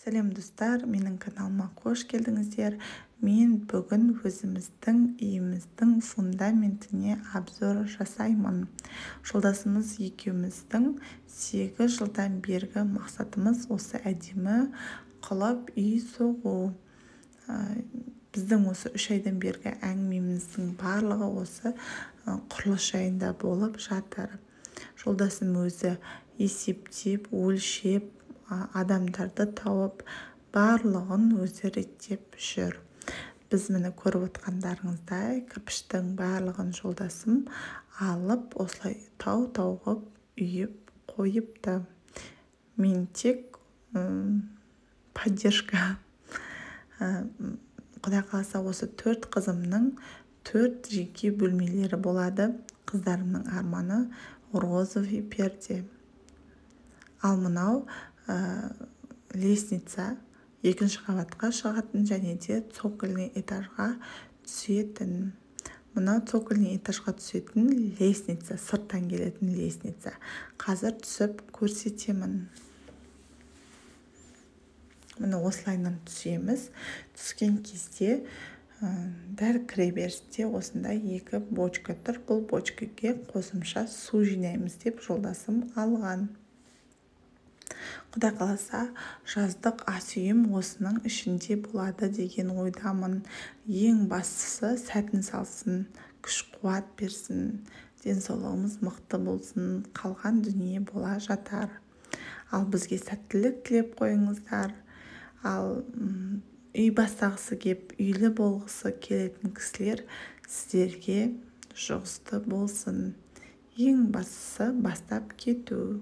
Сәлем достар, менің каналыма қош келдіңіздер. Мен бүгін өзіміздің үйіміздің фундаментіне обзор жасаймын. Жолдасымыз екеуміздің 8 жылдан бергі мақсатымыз осы әдемі қылып үй соғу. Біздің осы 3 айдан бергі әңгімеміздің барлығы осы құрылыс жайында болып жатыр. Жолдасым өзі есептеп, өлшеп, адамдарды тауып, барлығын өзі реттеп жүр. Біз мені көріп отқандарыңыздай, кірпіштің барлығын жолдасым алып, осылай тау-тауғып үйіп қойыпты. Мен тек поддержка. Құдай қаласа осы 4 қызымның 4 жеке бөлмелері болады. Қыздарымның арманы розовый перде. Ал мынау лестница 2-ші қабатқа шығатын және де цокольный этажға түсетін. Мынау цокольный этажға түсетін лестница, сырттан келетін лестница. Қазір түсіп көрсетемін. Міне осылайынан түсеміз. Түскен кезде дәл кіреберісте осындай 2 бочка тұр. Бұл бочкаге қосымша су жинаймыз деп жолдасым алған. Құдай қаласа, жаздық ас үйім осының ішінде болады деген ойдамын. Ең бастысы сәтін салсын, күш қуат берсін, денсаулығымыз мықты болсын, қалған дүние бола жатар. Ал бізге сәттілік тілеп қойыңыздар. Ал үй бастағысы кеп, үйлі болғысы келетін кісілер сіздерге жұғысты болсын. Ең бастысы бастап кету.